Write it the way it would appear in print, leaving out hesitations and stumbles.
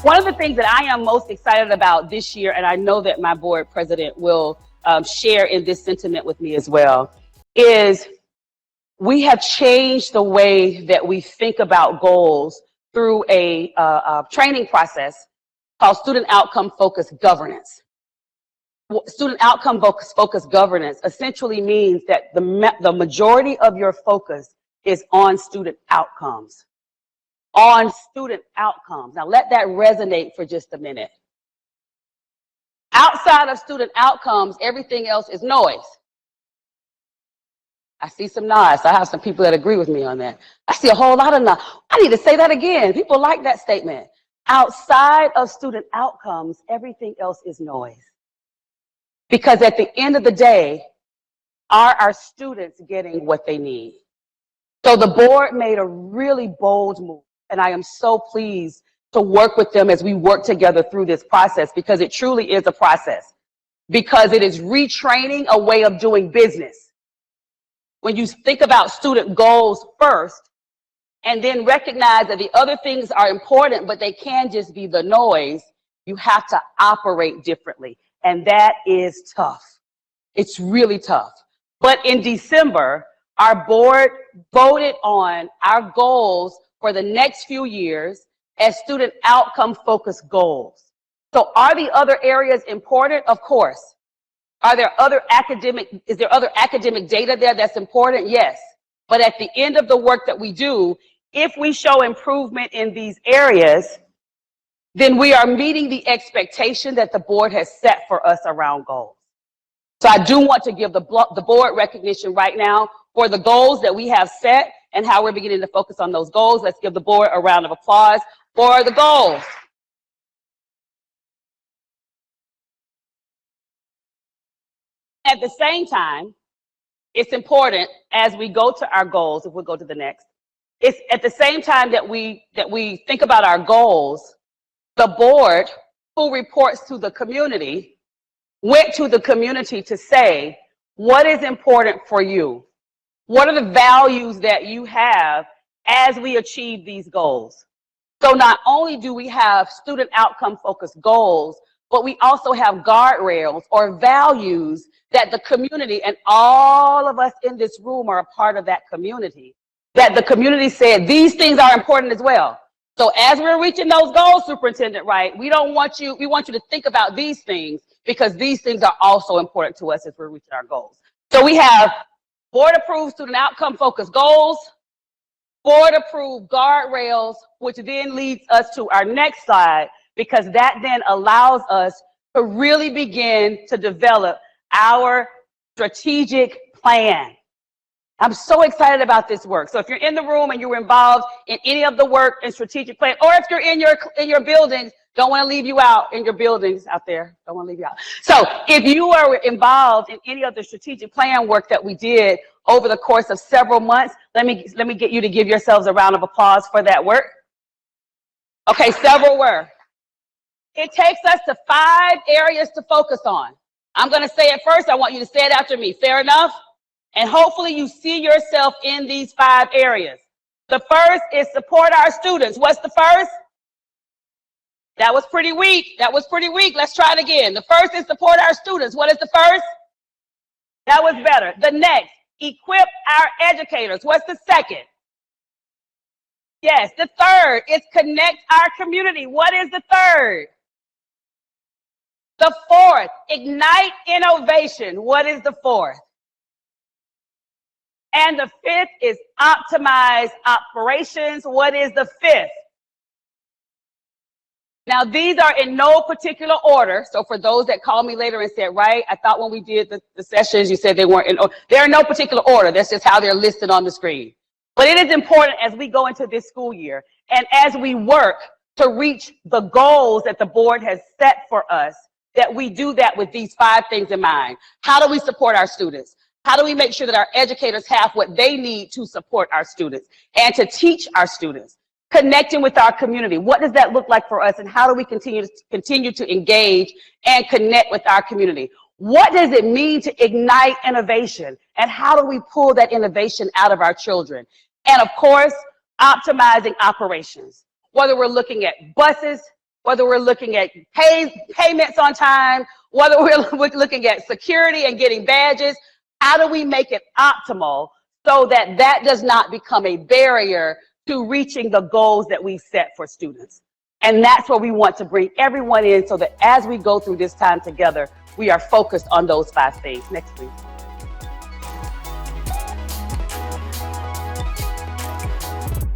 One of the things that I am most excited about this year, and I know that my board president will share in this sentiment with me as well, is we have changed the way that we think about goals through a training process called Student Outcome Focused Governance. Student Outcome Focused Governance essentially means that the majority of your focus is on student outcomes. On student outcomes. Now let that resonate for just a minute. Outside of student outcomes, everything else is noise. I see some nods. I have some people that agree with me on that. I see a whole lot of nods. I need to say that again. People like that statement. Outside of student outcomes, everything else is noise. Because at the end of the day, are our students getting what they need? So the board made a really bold move. And I am so pleased to work with them as we work together through this process, because it truly is a process, because it is retraining a way of doing business. When you think about student goals first, and then recognize that the other things are important, but they can just be the noise, you have to operate differently. And that is tough. It's really tough. But in December, our board voted on our goals for the next few years as student outcome focused goals. So are the other areas important? Of course. Is there other academic data there that's important? Yes. But at the end of the work that we do, if we show improvement in these areas, then we are meeting the expectation that the board has set for us around goals. So I do want to give the board recognition right now for the goals that we have set and how we're beginning to focus on those goals. Let's give the board a round of applause for the goals. At the same time, it's important as we go to our goals, if we go to the next, it's at the same time that we think about our goals, the board, who reports to the community, went to the community to say, what is important for you? What are the values that you have as we achieve these goals? So not only do we have student outcome focused goals, but we also have guardrails or values that the community, and all of us in this room are a part of that community, that the community said these things are important as well. So as we're reaching those goals, Superintendent Wright, we want you to think about these things, because these things are also important to us as we're reaching our goals. So we have board-approved student outcome-focused goals, board-approved guardrails, which then leads us to our next slide, because that then allows us to really begin to develop our strategic plan. I'm so excited about this work. So if you're in the room and you're involved in any of the work and strategic plan, or if you're in your buildings, don't want to leave you out in your buildings out there. Don't want to leave you out. So if you are involved in any of the strategic plan work that we did over the course of several months, let me get you to give yourselves a round of applause for that work. Okay, several were. It takes us to 5 areas to focus on. I'm going to say it first. I want you to say it after me. Fair enough? And hopefully you see yourself in these 5 areas. The first is support our students. What's the first? That was pretty weak. That was pretty weak. Let's try it again. The first is support our students. What is the first? That was better. The next, equip our educators. What's the second? Yes. The third is connect our community. What is the third? The fourth, ignite innovation. What is the fourth? And the fifth is optimize operations. What is the fifth? Now, these are in no particular order. So for those that called me later and said, right, I thought when we did the sessions, you said they weren't in order. They're in no particular order. That's just how they're listed on the screen. But it is important as we go into this school year and as we work to reach the goals that the board has set for us, that we do that with these 5 things in mind. How do we support our students? How do we make sure that our educators have what they need to support our students and to teach our students? Connecting with our community. What does that look like for us, and how do we continue to engage and connect with our community? What does it mean to ignite innovation, and how do we pull that innovation out of our children? And of course, optimizing operations. Whether we're looking at buses, whether we're looking at payments on time, whether we're looking at security and getting badges, how do we make it optimal so that that does not become a barrier to reaching the goals that we set for students? And that's where we want to bring everyone in so that as we go through this time together, we are focused on those 5 things. Next, please.